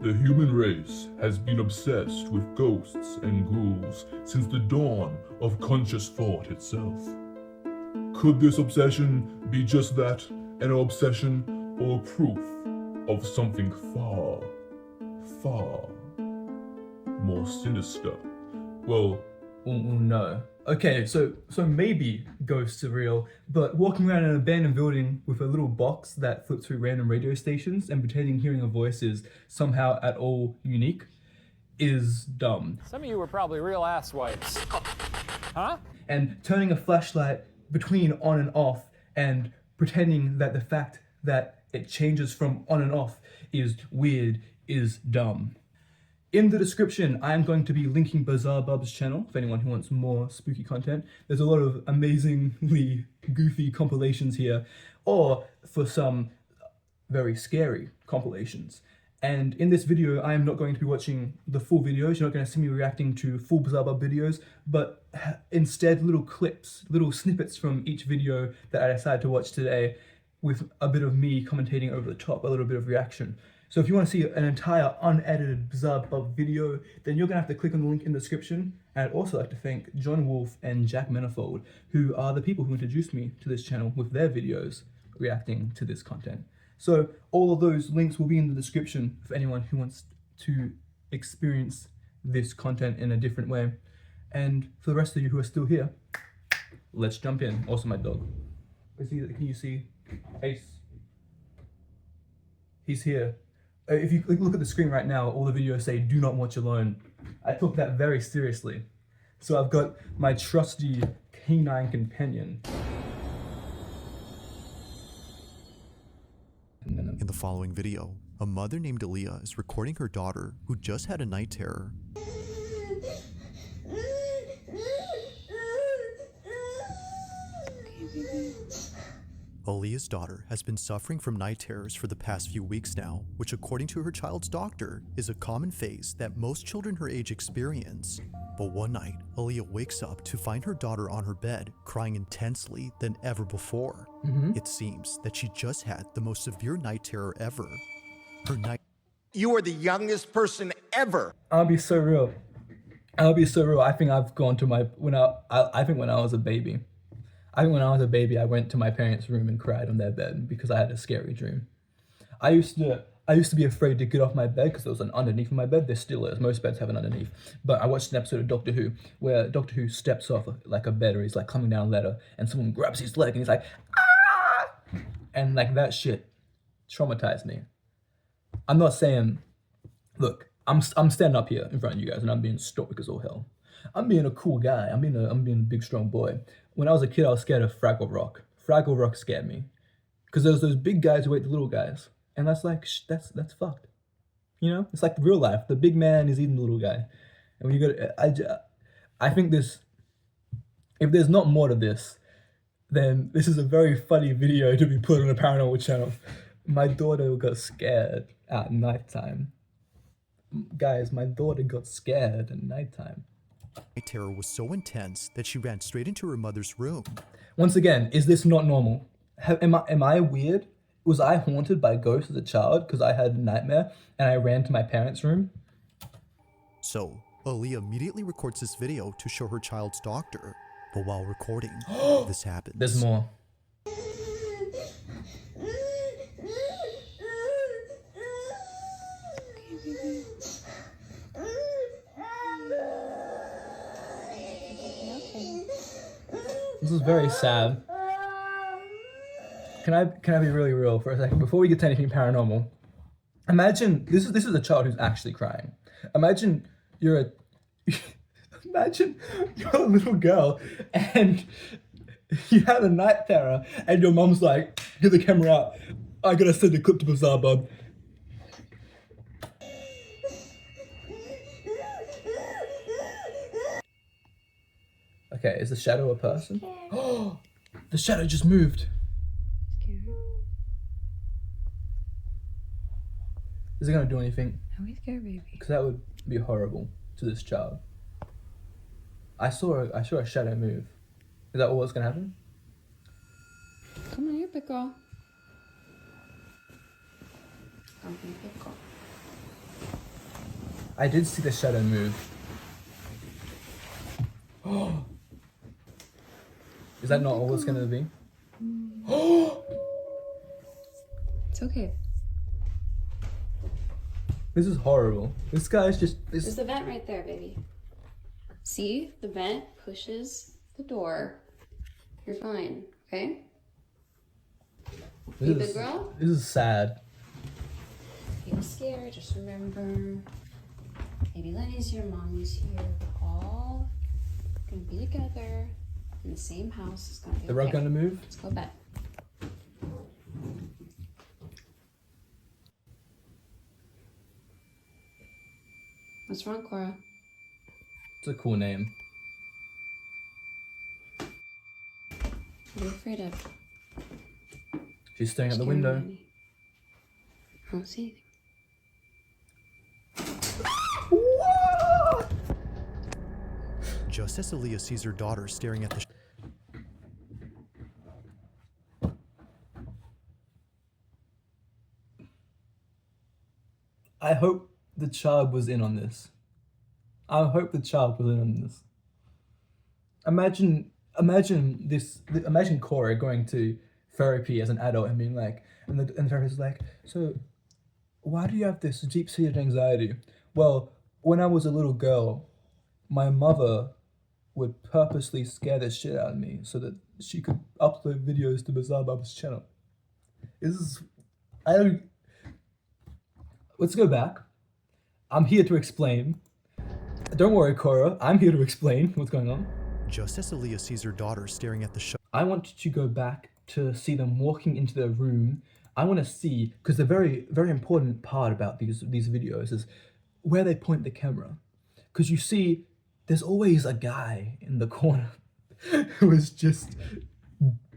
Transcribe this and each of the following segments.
The human race has been obsessed with ghosts and ghouls since the dawn of conscious thought itself. Could this obsession be just that, an obsession or proof of something far, far more sinister? Well, no. Okay, so maybe ghosts are real, but walking around an abandoned building with a little box that flips through random radio stations and pretending hearing a voice is somehow at all unique is dumb. Some of you were probably real asswipes. Huh? And turning a flashlight between on and off and pretending that the fact that it changes from on and off is weird is dumb. In the description, I am going to be linking Bizzarebub's channel for anyone who wants more spooky content. There's a lot of amazingly goofy compilations here, or for some very scary compilations. And in this video, I am not going to be watching the full videos. You're not going to see me reacting to full Bizzarebub videos, but instead little clips, little snippets from each video that I decided to watch today with a bit of me commentating over the top, a little bit of reaction. So if you want to see an entire unedited Bizzarebub video, then you're going to have to click on the link in the description. And I'd also like to thank John Wolf and Jack Manifold, who are the people who introduced me to this channel with their videos reacting to this content. So all of those links will be in the description for anyone who wants to experience this content in a different way. And for the rest of you who are still here, let's jump in. Also my dog. Can you see Ace? He's here. If you look at the screen right now, all the videos say do not watch alone. I took that very seriously. So I've got my trusty canine companion. In the following video, a mother named Aaliyah is recording her daughter who just had a night terror. Aaliyah's daughter has been suffering from night terrors for the past few weeks now, which according to her child's doctor is a common phase that most children her age experience. But one night, Aaliyah wakes up to find her daughter on her bed crying intensely than ever before. It seems that she just had the most severe night terror ever. Her night— You are the youngest person ever. I'll be so real. I think I've gone to my, I think when I was a baby, I went to my parents' room and cried on their bed because I had a scary dream. I used to be afraid to get off my bed because there was an underneath my bed. There still is. Most beds have an underneath. But I watched an episode of Doctor Who where Doctor Who steps off like a bed, or he's like coming down a ladder and someone grabs his leg and he's like, ah! And like that shit traumatized me. I'm not saying, look, I'm standing up here in front of you guys and I'm being stoic as all hell. I'm being a cool guy. I'm being a big strong boy. When I was a kid, I was scared of Fraggle Rock. Fraggle Rock scared me because there's those big guys who ate the little guys, and that's like that's fucked. You know, it's like real life. The big man is eating the little guy, and when you go, I think this. If there's not more to this, then this is a very funny video to be put on a paranormal channel. My daughter got scared at nighttime. Guys, my daughter got scared at nighttime. night terror was so intense that she ran straight into her mother's room. Once again, is this not normal? Am I weird? Was I haunted by ghosts as a child because I had a nightmare and I ran to my parents' room? So, Aaliyah immediately records this video to show her child's doctor. But while recording, this happens. There's more. This is very sad. Can I be really real for a second before we get to anything paranormal? Imagine this is a child who's actually crying. Imagine you're a little girl and you had a night terror and your mom's like, get the camera out. I gotta send a clip to Bizzarebub. Okay, is the shadow a person? Oh, the shadow just moved. Scared? Is it gonna do anything? Are we scared, baby? Because that would be horrible to this child. I saw a shadow move. Is that all that's gonna happen? Come on here, pickle. Come here, pickle. I did see the shadow move. Is that not all it's gonna be? It's okay. This is horrible. This guy's just. There's the vent right there, baby. See? The vent pushes the door. You're fine, okay? Hey, big girl? This is sad. Feel scared, just remember. Baby Lenny's here, mommy's here. We're all gonna be together in the same house. It's gonna be The okay. rug gonna move? Let's go to bed. What's wrong, Cora? It's a cool name. What are you afraid of? She's staring out the Scaring window. me. I don't see anything. Just as Aaliyah sees her daughter staring at the I hope the child was in on this. I hope the child was in on this. Imagine Cora going to therapy as an adult and being like, and the therapist is like, so why do you have this deep-seated anxiety? Well, when I was a little girl, my mother would purposely scare the shit out of me so that she could upload videos to Bizzarebub's channel. Let's go back. I'm here to explain. Don't worry, Cora. I'm here to explain what's going on. Just as Aaliyah sees her daughter staring at the I want to go back to see them walking into their room. I want to see, because the very, very important part about these videos is where they point the camera. Because you see, there's always a guy in the corner who is just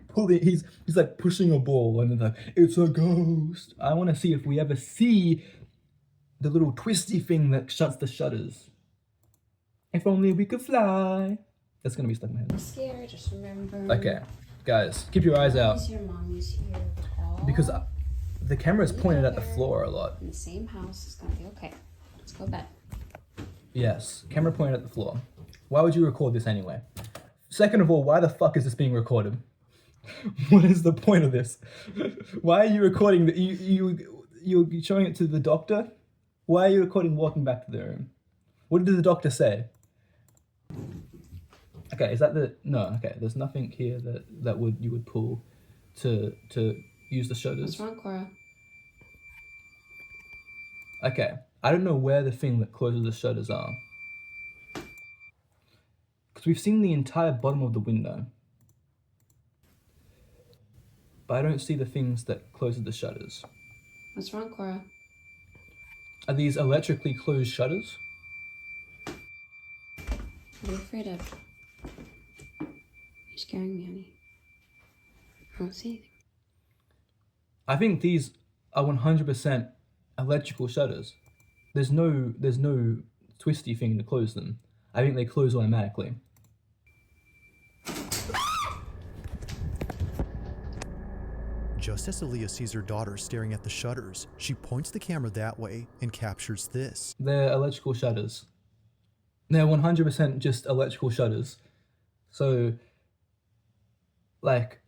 pulling, he's like pushing a ball and then like, it's a ghost. I want to see if we ever see the little twisty thing that shuts the shutters. If only we could fly. That's gonna be stuck in my head. I'm scared, just remember. Okay, guys, keep your eyes out. Mommy's here, mommy's here. We're all Because the camera is pointed at the floor a lot. in the same house. It's gonna be okay. Let's go to bed. Yes, camera pointed at the floor. Why would you record this anyway? Second of all, why the fuck is this being recorded? What is the point of this? Why are you recording that? You're showing it to the doctor? Why are you recording walking back to the room? What did the doctor say? Okay, is that the no? Okay, there's nothing here that you would pull to use the shutters. What's wrong, Cora? Okay, I don't know where the thing that closes the shutters are. Because we've seen the entire bottom of the window. But I don't see the things that closes the shutters. What's wrong, Cora? Are these electrically closed shutters? What are you afraid of? You're scaring me, honey. I don't see anything. I think these are 100% electrical shutters. There's no twisty thing to close them. I think they close automatically. Just as Aaliyah sees her daughter staring at the shutters, she points the camera that way and captures this. They're electrical shutters. They're 100% just electrical shutters. So, like,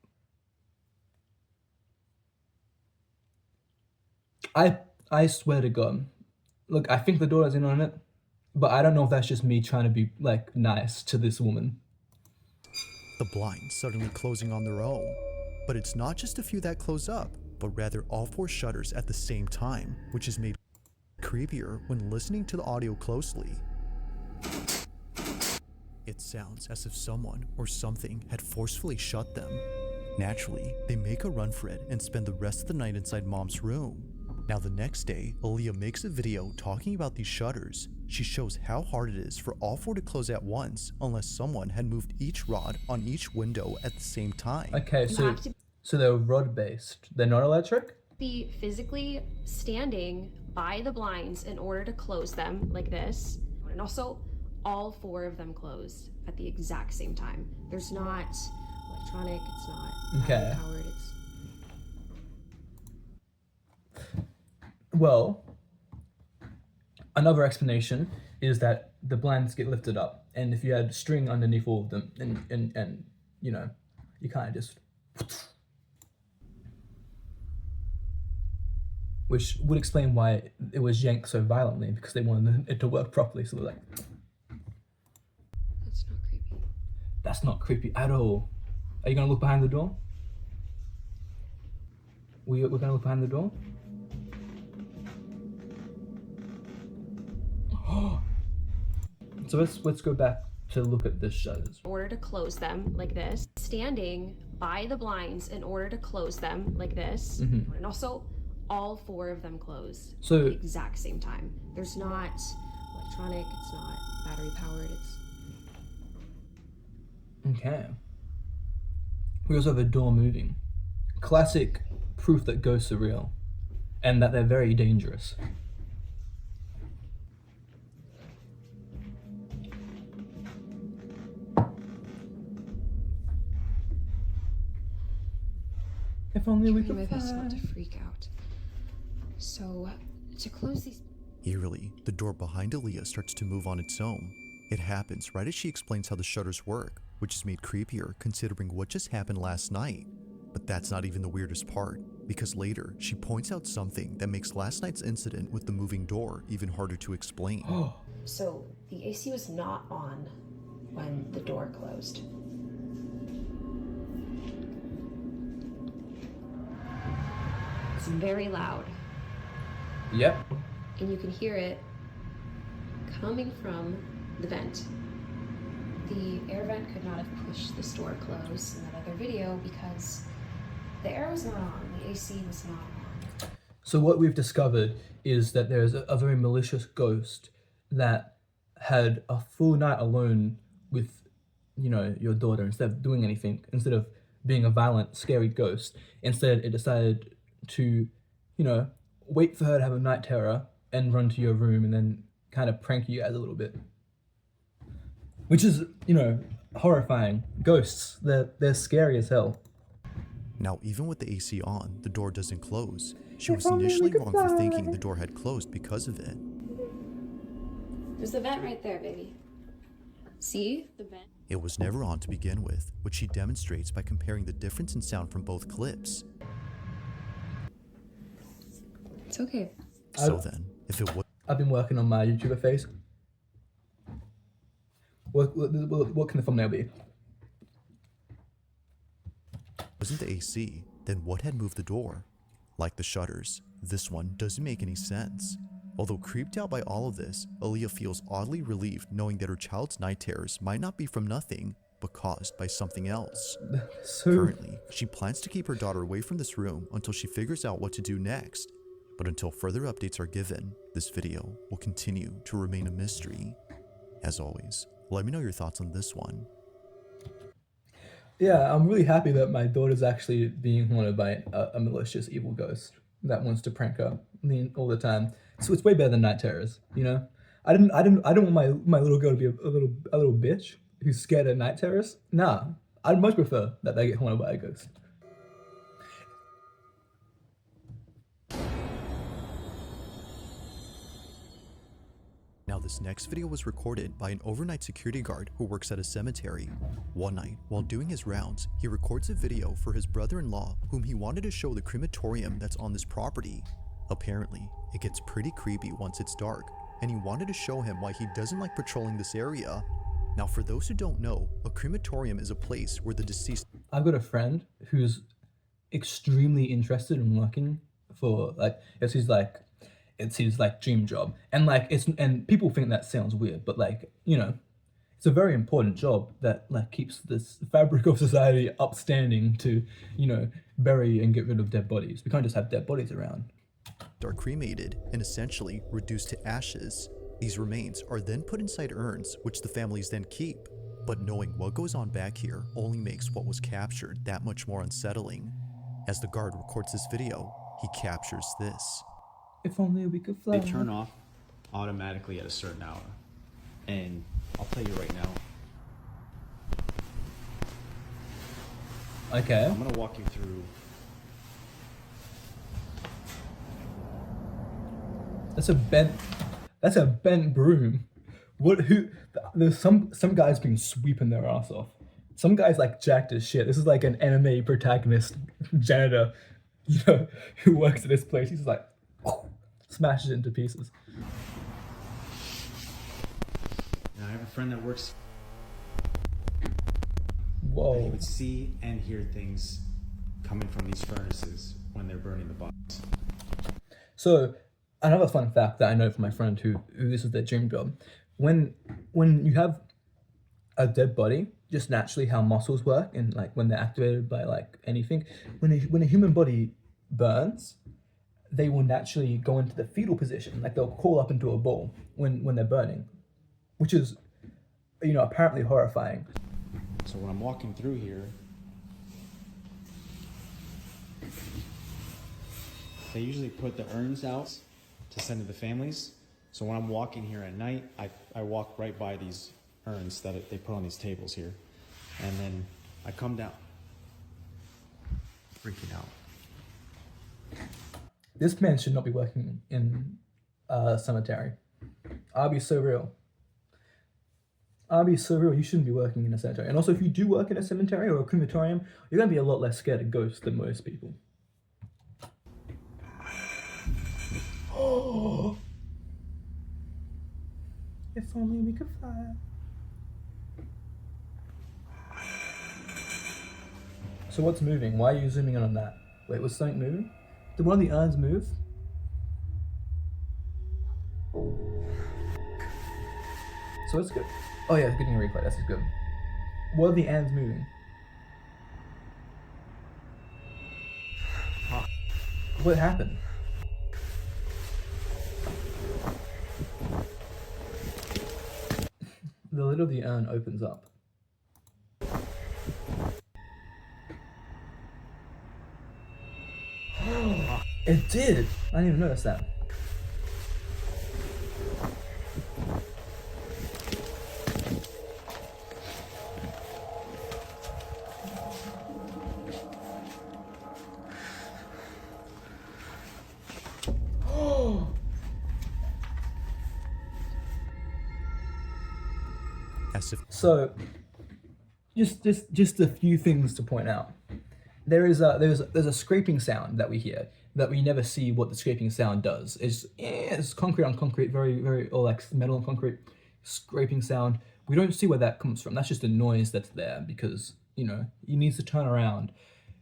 I swear to God, look, I think the daughter's in on it, but I don't know if that's just me trying to be, like, nice to this woman. The blinds suddenly closing on their own. But it's not just a few that close up, but rather all 4 shutters at the same time, which is made creepier when listening to the audio closely. It sounds as if someone or something had forcefully shut them. Naturally, they make a run for it and spend the rest of the night inside Mom's room. Now the next day, Aaliyah makes a video talking about these shutters. She shows how hard it is for all 4 to close at once unless someone had moved each rod on each window at the same time. Okay, You have to so they're rod-based. They're not electric? be physically standing by the blinds in order to close them like this. And also, all 4 of them closed at the exact same time. There's not electronic, it's not Okay. powered, it's... Well, Another explanation is that the blinds get lifted up, and if you had string underneath all of them, and you know, you kind of just, which would explain why it was yanked so violently, because they wanted it to work properly. So they're like, That's not creepy. that's not creepy at all. Are you gonna look behind the door? We're gonna look behind the door. So let's go back to look at the shutters. In order to close them like this, standing by the blinds in order to close them like this, and also all 4 of them closed So- at the exact same time. There's not electronic, it's not battery powered, it's Okay. We also have a door moving. Classic proof that ghosts are real, and that they're very dangerous. If only we trying could my best not fly. to freak out. So to close these Eerily, the door behind Aaliyah starts to move on its own. It happens right as she explains how the shutters work, which is made creepier considering what just happened last night. But that's not even the weirdest part, because later she points out something that makes last night's incident with the moving door even harder to explain. So the AC was not on when the door closed. It's very loud, Yep. and you can hear it coming from the vent. The air vent could not have pushed this door closed in that other video because the air was not on, the AC was not on. So what we've discovered is that there's a very malicious ghost that had a full night alone with, you know, your daughter. Instead of doing anything, instead of being a violent, scary ghost, instead it decided to, you know, wait for her to have a night terror and run to your room and then kind of prank you guys a little bit. Which is, you know, horrifying. Ghosts, they're scary as hell. Now, even with the AC on, the door doesn't close. She was initially wrong for thinking the door had closed because of it. There's the vent right there, baby. See? The vent. It was never on to begin with, which she demonstrates by comparing the difference in sound from both clips. It's okay. So then, if it I've been working on my YouTuber face. What can the thumbnail be? wasn't the AC, then what had moved the door? Like the shutters, this one doesn't make any sense. Although creeped out by all of this, Aaliyah feels oddly relieved knowing that her child's night terrors might not be from nothing, but caused by something else. Currently, she plans to keep her daughter away from this room until she figures out what to do next. But until further updates are given, this video will continue to remain a mystery. As always, let me know your thoughts on this one. Yeah, I'm really happy that my daughter's actually being haunted by a malicious evil ghost that wants to prank her all the time. So it's way better than night terrors, you know. I don't want my little girl to be a little bitch who's scared of night terrors. Nah, I'd much prefer that they get haunted by a ghost. Now this next video was recorded by an overnight security guard who works at a cemetery. One night, while doing his rounds, he records a video for his brother-in-law whom he wanted to show the crematorium that's on this property. Apparently, it gets pretty creepy once it's dark, and he wanted to show him why he doesn't like patrolling this area. Now for those who don't know, a crematorium is a place where the deceased— I've got a friend who's extremely interested in working for, like, it's his dream job, and people think that sounds weird, but like, you know, it's a very important job that like keeps this fabric of society upstanding to, you know, bury and get rid of dead bodies. We can't just have dead bodies around. are cremated and essentially reduced to ashes. These remains are then put inside urns, which the families then keep. But knowing what goes on back here only makes what was captured that much more unsettling. As the guard records this video, he captures this. If only we could fly. They turn off automatically at a certain hour. And I'll tell you right now, Okay. I'm gonna walk you through. That's a bent That's a bent broom. What? Who? There's some guys been sweeping their ass off. Some guys like jacked as shit. This is like an anime protagonist janitor, you know, who works at this place. He's like, smashes it into pieces. Now, I have a friend that works. Whoa. He would see and hear things coming from these furnaces when they're burning the bodies. So, another fun fact that I know from my friend who this is their dream job. When you have a dead body, just naturally how muscles work and like when they're activated by like anything, when a human body burns, they will naturally go into the fetal position, like they'll crawl up into a ball when they're burning, which is, you know, apparently horrifying. So when I'm walking through here, they usually put the urns out to send to the families. So when I'm walking here at night, I walk right by these urns that they put on these tables here. And then I come down, freaking out. This man should not be working in a cemetery. I'll be so real. You shouldn't be working in a cemetery. And also, if you do work in a cemetery or a crematorium, you're going to be a lot less scared of ghosts than most people. Oh! If only we could fly. So what's moving? Why are you zooming in on that? Wait, was something moving? Did one of the urns move? So it's good. Oh yeah, getting a replay, that's good. What are the ants moving? What happened? The lid of the urn opens up. It did! I didn't even notice that. So, just a few things to point out. There's a scraping sound that we hear that we never see what the scraping sound does. It's concrete on concrete, very or like metal on concrete scraping sound. We don't see where that comes from. That's just a noise that's there because, you know, he needs to turn around,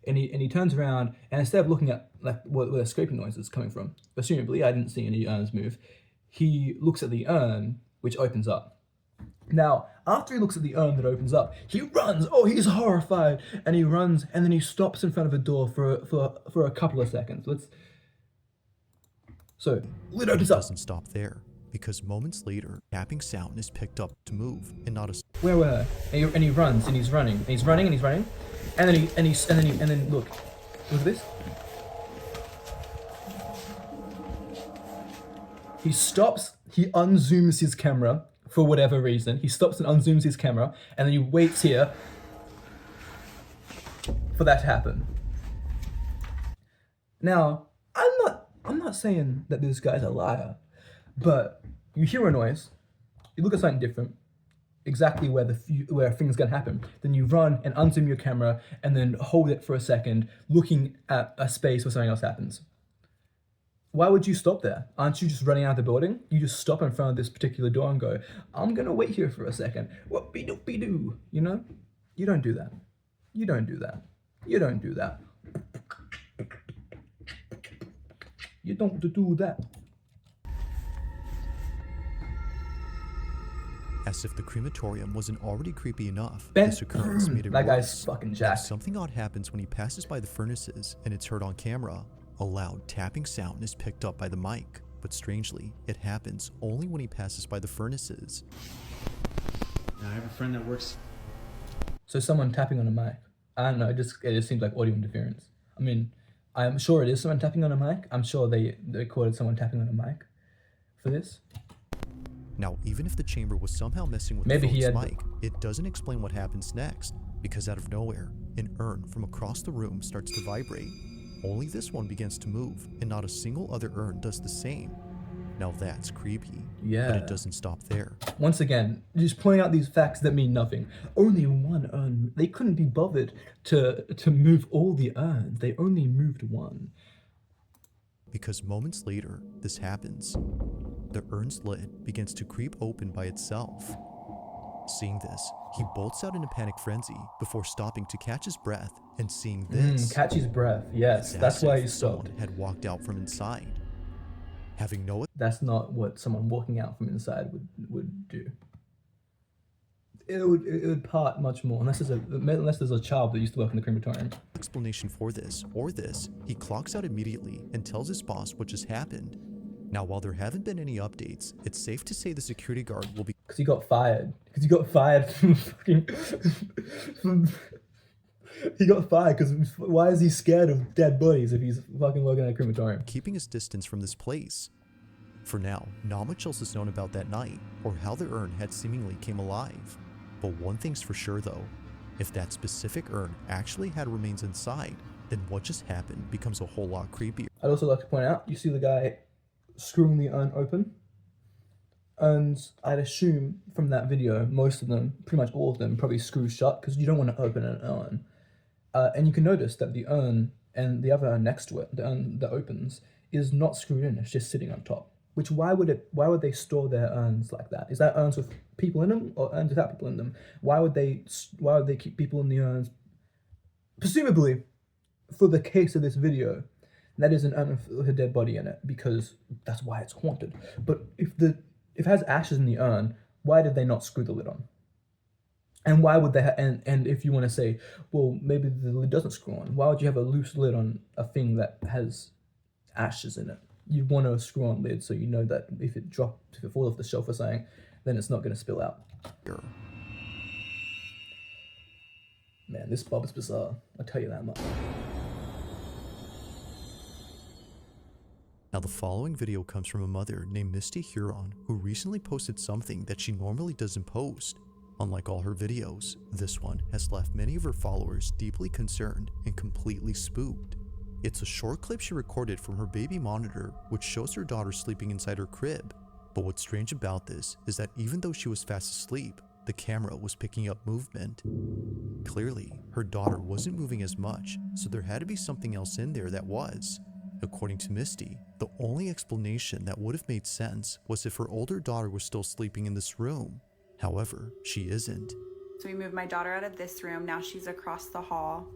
and he turns around, and instead of looking at like where the scraping noise is coming from, presumably I didn't see any urns move. He looks at the urn, which opens up. Now, after he looks at the urn that opens up, he runs. Oh, he's horrified, and he runs, and then he stops in front of a door for a couple of seconds. So, lid opens up. Doesn't stop there, because moments later, tapping sound is picked up to move, and not a. Where? And he runs, and he's running, and he's running, and he's running, and then look at this. He stops. He unzooms his camera. For whatever reason, he stops and unzooms his camera, and then he waits here for that to happen. Now, I'm not saying that this guy's a liar, but you hear a noise, you look at something different, exactly where things gonna happen. Then you run and unzoom your camera, and then hold it for a second, looking at a space where something else happens. Why would you stop there? Aren't you just running out of the building? You just stop in front of this particular door and go, I'm gonna wait here for a second. Whoop-be-doop-be-doo, you know? You don't do that. You don't do that. You don't do that. You don't do that. As if the crematorium wasn't already creepy enough, Ben, this occurrence made it that worse. guy's fucking jacked. Something odd happens when he passes by the furnaces, and it's heard on camera. A loud tapping sound is picked up by the mic, but strangely, it happens only when he passes by the furnaces. Now, I have a friend that works. So someone tapping on a mic. I don't know, it just seems like audio interference. I mean, I'm sure it is someone tapping on a mic. I'm sure they recorded someone tapping on a mic for this. Now, even if the chamber was somehow messing with the phone's mic, it doesn't explain what happens next, because out of nowhere, an urn from across the room starts to vibrate. Only this one begins to move, and not a single other urn does the same. Now that's creepy. Yeah. But it doesn't stop there. Once again, just pointing out these facts that mean nothing. Only one urn. They couldn't be bothered to move all the urns. They only moved one. Because moments later, this happens. The urn's lid begins to creep open by itself. Seeing this, he bolts out in a panic frenzy before stopping to catch his breath and seeing this. Catch his breath. Yes, that's why he stopped. Someone had walked out from inside. Having no... That's not what someone walking out from inside would do. It would part much more, unless there's a child that used to work in the crematorium. Explanation for this, he clocks out immediately and tells his boss what just happened. Now, while there haven't been any updates, it's safe to say the security guard will be... Because he got fired. He got fired because why is he scared of dead bodies if he's fucking working at a crematorium? keeping his distance from this place. For now, not much else is known about that night, or how the urn had seemingly came alive. But one thing's for sure though, if that specific urn actually had remains inside, then what just happened becomes a whole lot creepier. I'd also like to point out, you see the guy screwing the urn open? And I'd assume from that video, most of them, pretty much all of them, probably screw shut because you don't want to open an urn. And you can notice that the urn and the other urn next to it, the urn that opens, is not screwed in, it's just sitting on top. Which, why would they store their urns like that? Is that urns with people in them or urns without people in them? Why would they keep people in the urns? Presumably, for the case of this video, that is an urn with a dead body in it because that's why it's haunted. But if it has ashes in the urn, why did they not screw the lid on? And why would they and if you want to say, well, maybe the lid doesn't screw on, why would you have a loose lid on a thing that has ashes in it? You'd want a screw on lid so you know that if it falls off the shelf or something, then it's not going to spill out. Man, this Bob is bizarre, I'll tell you that much. Now the following video comes from a mother named Misty Huron who recently posted something that she normally doesn't post. Unlike all her videos, this one has left many of her followers deeply concerned and completely spooked. It's a short clip she recorded from her baby monitor which shows her daughter sleeping inside her crib. But what's strange about this is that even though she was fast asleep, the camera was picking up movement. Clearly, her daughter wasn't moving as much, so there had to be something else in there that was. According to Misty, the only explanation that would have made sense was if her older daughter was still sleeping in this room. However, she isn't. So we moved my daughter out of this room. Now she's across the hall.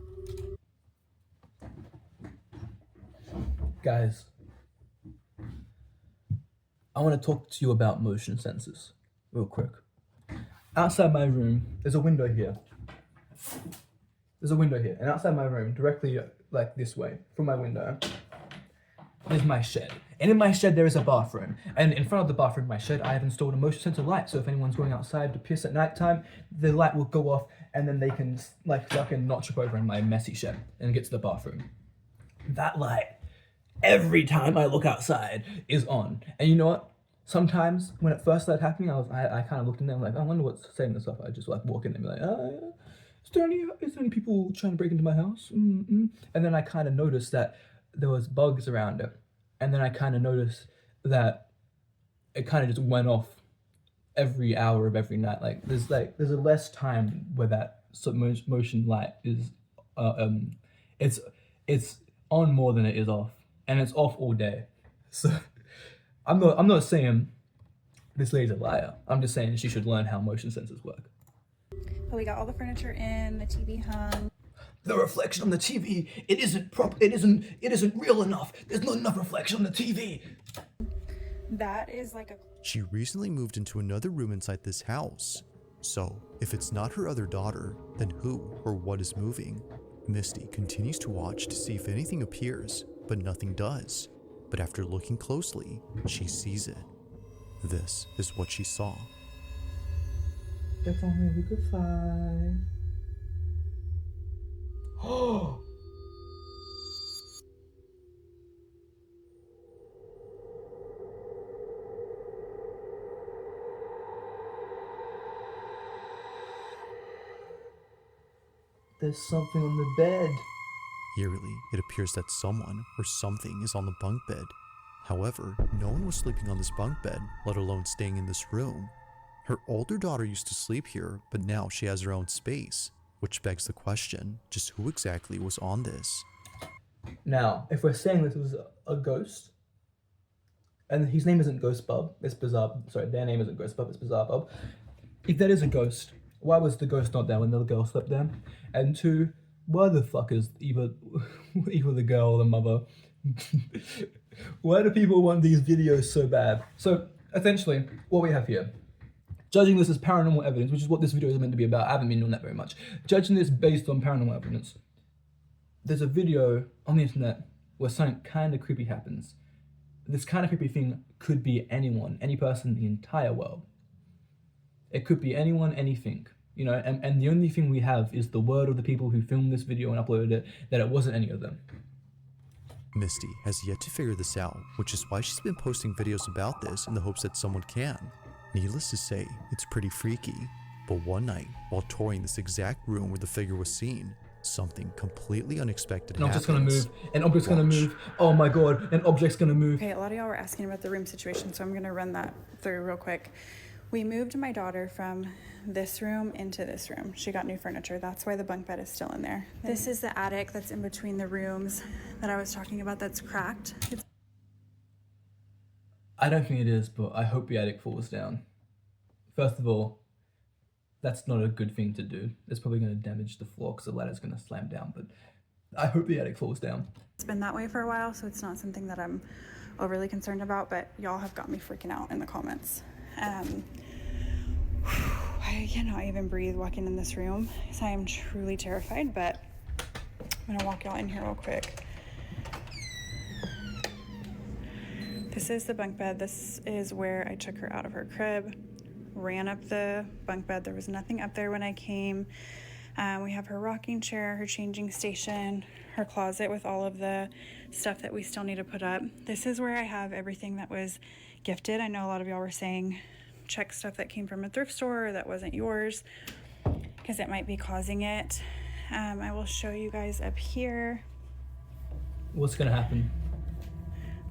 Guys, I want to talk to you about motion sensors real quick. Outside my room, there's a window here. And outside my room, directly like this way, from my window, is my shed. And in my shed, there is a bathroom. And in front of the bathroom, my shed, I have installed a motion sensor light. So if anyone's going outside to piss at nighttime, the light will go off and then they can like fucking not trip over in my messy shed and get to the bathroom. That light, every time I look outside, is on. And you know what? Sometimes when it first started happening, I kind of looked in there and like, I wonder what's saying this stuff. I just like walk in and be like, is there any people trying to break into my house? And then I kind of noticed that there was bugs around it. And then I kind of noticed that it kind of just went off every hour of every night. Like there's a less time where that motion light is, it's on more than it is off, and it's off all day. So I'm not saying this lady's a liar. I'm just saying she should learn how motion sensors work. Oh, we got all the furniture in, the TV hung. The reflection on the TV, it isn't proper. It isn't real enough. There's not enough reflection on the TV. That is like a... She recently moved into another room inside this house. So, if it's not her other daughter, then who or what is moving? Misty continues to watch to see if anything appears, but nothing does. But after looking closely, she sees it. This is what she saw. If only we could fly. Oh! There's something on the bed. Eerily, it appears that someone or something is on the bunk bed. However, no one was sleeping on this bunk bed, let alone staying in this room. Her older daughter used to sleep here, but now she has her own space, which begs the question, just who exactly was on this? Now, if we're saying this was a ghost, and his name isn't Ghostbub, it's their name isn't Ghostbub, it's Bizzarebub. If that is a ghost, why was the ghost not there when the girl slept there? And two, why the fuck is either the girl or the mother? Why do people want these videos so bad? So, essentially, what we have here, judging this as paranormal evidence, which is what this video is meant to be about, I haven't been doing that very much. Judging this based on paranormal evidence, there's a video on the internet where something kind of creepy happens. This kind of creepy thing could be anyone, any person in the entire world. It could be anyone, anything, you know, and the only thing we have is the word of the people who filmed this video and uploaded it, that it wasn't any of them. Misty has yet to figure this out, which is why she's been posting videos about this in the hopes that someone can. Needless to say, it's pretty freaky, but one night, while touring this exact room where the figure was seen, something completely unexpected happens. An object's gonna move, an object's gonna move, oh my god, an object's gonna move. Okay, a lot of y'all were asking about the room situation, so I'm gonna run that through real quick. We moved my daughter from this room into this room. She got new furniture. That's why the bunk bed is still in there. This is the attic that's in between the rooms that I was talking about that's cracked. I don't think it is, but I hope the attic falls down. First of all, that's not a good thing to do. It's probably going to damage the floor because the ladder's going to slam down, but I hope the attic falls down. It's been that way for a while, so it's not something that I'm overly concerned about, but y'all have got me freaking out in the comments. I cannot even breathe walking in this room because I am truly terrified, but I'm gonna walk y'all in here real quick. This is the bunk bed. This is where I took her out of her crib, ran up the bunk bed. There was nothing up there when I came. We have her rocking chair, her changing station, her closet with all of the stuff that we still need to put up. This is where I have everything that was gifted. I know a lot of y'all were saying check stuff that came from a thrift store or that wasn't yours because it might be causing it. I will show you guys up here. What's gonna happen?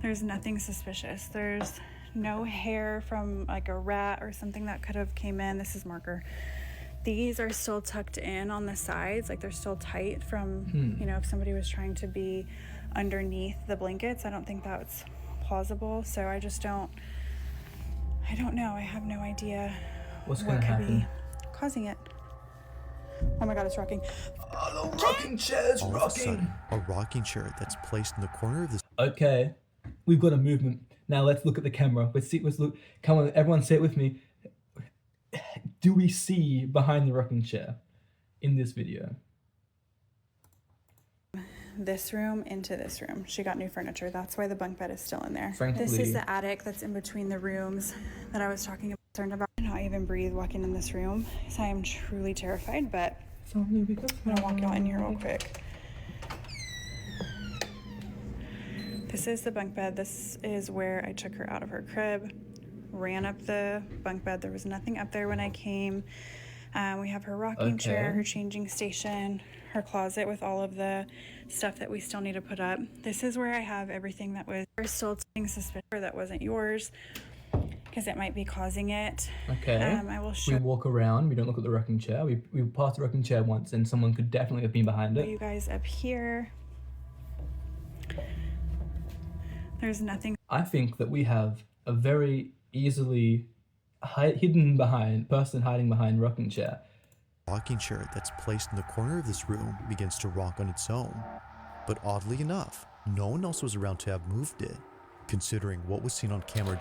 There's nothing suspicious. There's no hair from like a rat or something that could have came in. This is marker. These are still tucked in on the sides, like they're still tight from, you know, if somebody was trying to be underneath the blankets. I don't think that's plausible. So I don't know. I have no idea What's what gonna could happen? be causing it. Oh my god, it's rocking. Oh, the rocking chair's All of a rocking. sudden, a rocking chair that's placed in the corner of this. Okay, we've got a movement. Now let's look at the camera. Let's look. Come on, everyone say it with me. Do we see behind the rocking chair in this video? This room into this room. She got new furniture. That's why the bunk bed is still in there. Frankly, This is the attic that's in between the rooms that I was talking about. Concerned about. I cannot even breathe walking in this room because I am truly terrified, but I'm gonna walk y'all in here real quick. This is the bunk bed. This is where I took her out of her crib, ran up the bunk bed. There was nothing up there when I came. We have her rocking chair, her changing station, her closet with all of the stuff that we still need to put up. This is where I have everything that was still suspicious or that wasn't yours because it might be causing it. Okay. I will show We walk around. We don't look at the rocking chair. We passed the rocking chair once, and someone could definitely have been behind it. you guys up here. There's nothing. I think that we have a very easily hiding behind rocking chair. Rocking chair that's placed in the corner of this room begins to rock on its own. But oddly enough, no one else was around to have moved it, considering what was seen on camera.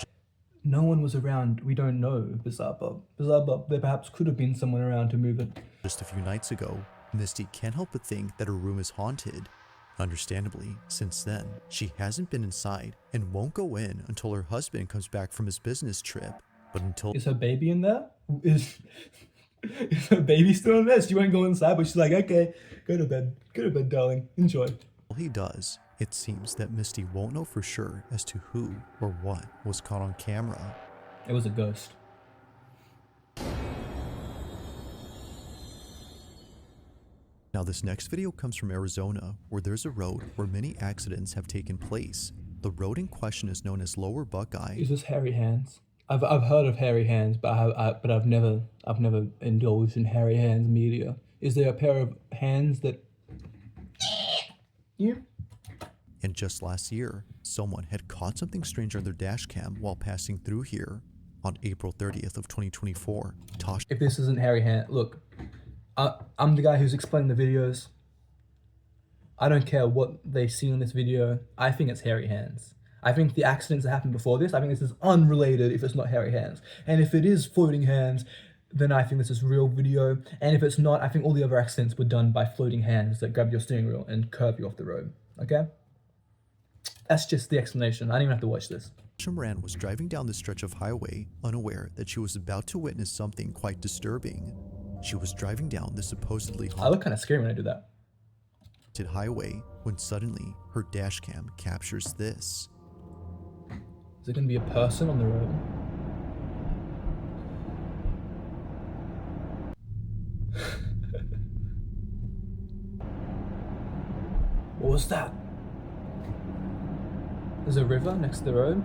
No one was around. We don't know. Bizzarebub. There perhaps could have been someone around to move it. Just a few nights ago, Misty can't help but think that her room is haunted. Understandably, since then, she hasn't been inside and won't go in until her husband comes back from his business trip. But until Is her baby in there? Is her baby still in there? She won't go inside, but she's like, okay, go to bed, darling. Enjoy. he does, it seems that Misty won't know for sure as to who or what was caught on camera. It was a ghost. Now this next video comes from Arizona, where there's a road where many accidents have taken place. The road in question is known as Lower Buckeye. Is this hairy hands? I've heard of hairy hands, but I've never indulged in hairy hands media. Is there a pair of hands that you? And just last year, someone had caught something strange on their dash cam while passing through here. On April 30th of 2024, Tosh. If this isn't hairy hand, look, I'm the guy who's explaining the videos. I don't care what they see in this video. I think it's hairy hands. I think the accidents that happened before this, I think this is unrelated if it's not hairy hands. And if it is floating hands, then I think this is real video. And if it's not, I think all the other accidents were done by floating hands that grab your steering wheel and curve you off the road. Okay? That's just the explanation. I don't even have to watch this. Moran was driving down the stretch of highway, unaware that she was about to witness something quite disturbing. She was driving down the supposedly I look kind of scary when I do that. haunted highway when suddenly her dash cam captures this. Is it going to be a person on the road? What was that? There's a river next to the road.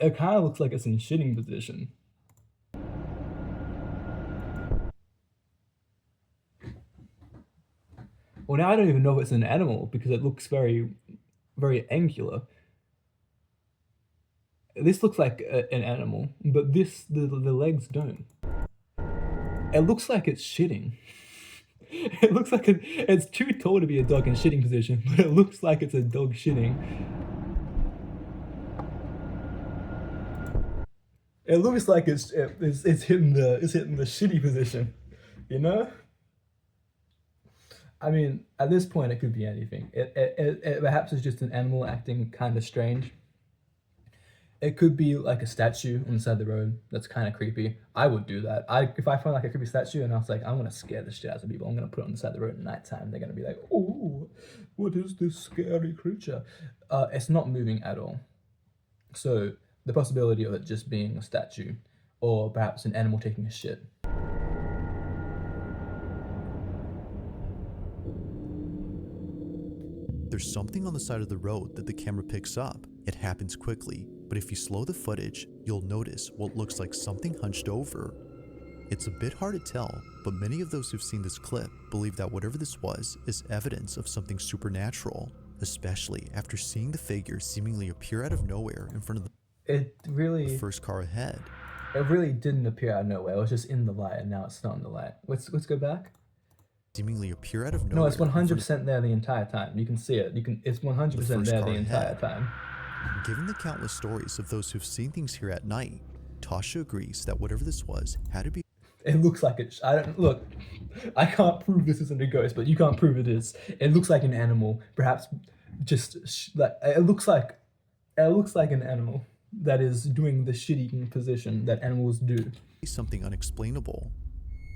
It kind of looks like it's in shitting position. Well, now I don't even know if it's an animal because it looks very, very angular. This looks like an animal, but the legs don't. It looks like it's shitting. It looks like it's too tall to be a dog in shitting position, but it looks like it's a dog shitting. It looks like it's hitting the shitty position, you know? I mean, at this point, it could be anything. It perhaps is just an animal acting kind of strange. It could be like a statue on the side of the road. That's kind of creepy. I would do that. If I find like a creepy statue and I was like, I'm gonna scare the shit out of people. I'm gonna put it on the side of the road at nighttime. They're gonna be like, oh, what is this scary creature? It's not moving at all. So the possibility of it just being a statue or perhaps an animal taking a shit. There's something on the side of the road that the camera picks up. It happens quickly, but if you slow the footage, you'll notice what looks like something hunched over. It's a bit hard to tell, but many of those who've seen this clip believe that whatever this was is evidence of something supernatural, especially after seeing the figure seemingly appear out of nowhere in front of the first car ahead. It really didn't appear out of nowhere. It was just in the light, and now it's not in the light. Let's go back. Seemingly appear out of nowhere. No, it's 100% there the entire time. You can see it. It's 100% there the entire time. Given the countless stories of those who've seen things here at night, Tasha agrees that whatever this was had to be. It looks like it. Look, I can't prove this isn't a ghost, but you can't prove it is. It looks like an animal, perhaps just like it looks like an animal that is doing the shit-eating position that animals do. Something unexplainable.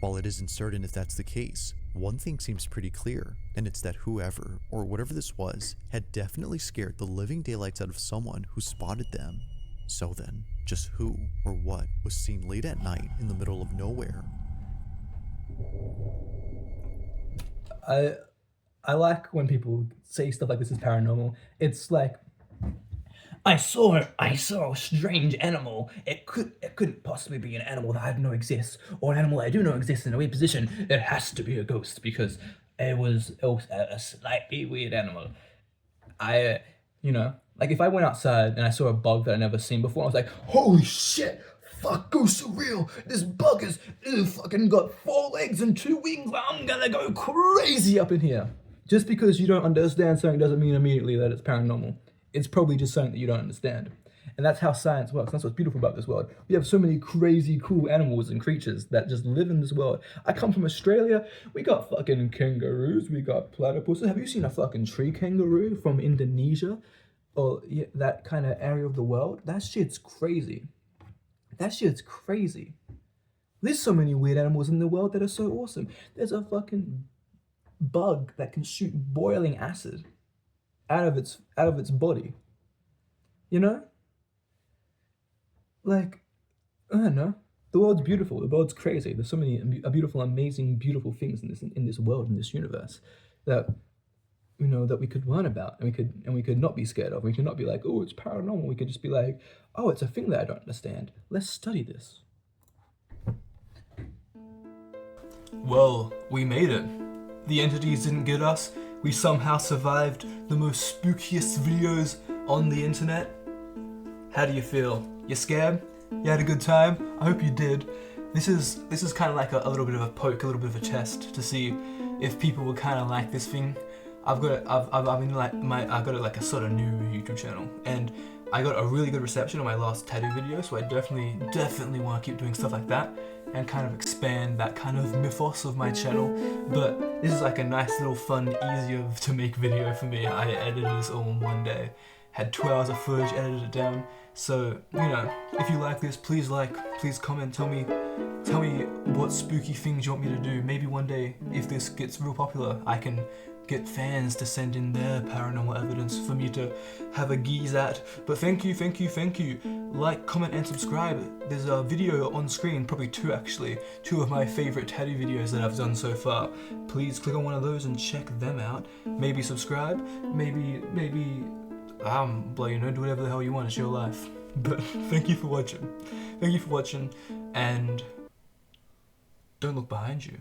While it isn't certain if that's the case, one thing seems pretty clear, and it's that whoever, or whatever this was, had definitely scared the living daylights out of someone who spotted them. So then, just who or what was seen late at night in the middle of nowhere? I like when people say stuff like this is paranormal. It's like, I saw a strange animal. It couldn't possibly be an animal that I know exists, or an animal I do know exists in a weird position. It has to be a ghost because it was a slightly weird animal. Like if I went outside and I saw a bug that I'd never seen before, I was like, holy shit, fuck, ghosts are real. This bug is fucking got 4 legs and 2 wings. I'm gonna go crazy up in here. Just because you don't understand something doesn't mean immediately that it's paranormal. It's probably just something that you don't understand. And that's how science works. That's what's beautiful about this world. We have so many crazy, cool animals and creatures that just live in this world. I come from Australia. We got fucking kangaroos. We got platypuses. Have you seen a fucking tree kangaroo from Indonesia? Or that kind of area of the world? That shit's crazy. There's so many weird animals in the world that are so awesome. There's a fucking bug that can shoot boiling acid out of its body, you know? Like, I don't know. The world's beautiful. The world's crazy. There's so many beautiful, amazing, beautiful things in this world, in this universe, that that we could learn about, and we could not be scared of. We could not be like, oh, it's paranormal. We could just be like, oh, it's a thing that I don't understand. Let's study this. Well, we made it. The entities didn't get us. We somehow survived the most spookiest videos on the internet. How do you feel? You scared? You had a good time? I hope you did. This is kind of like a little bit of a poke, a little bit of a test to see if people would kind of like this thing. I've got like a sort of new YouTube channel, and I got a really good reception on my last tattoo video, so I definitely want to keep doing stuff like that and kind of expand that kind of mythos of my channel. But this is like a nice little fun, easier to make video for me. I edited this all in one day, had 2 hours of footage, edited it down. So, if you like this, please comment, tell me what spooky things you want me to do. Maybe one day, if this gets real popular, I can get fans to send in their paranormal evidence for me to have a geeze at. But thank you. Like, comment, and subscribe. There's a video on screen, probably 2 actually, 2 of my favorite tattoo videos that I've done so far. Please click on one of those and check them out. Maybe subscribe, maybe do whatever the hell you want, it's your life. But thank you for watching, and don't look behind you.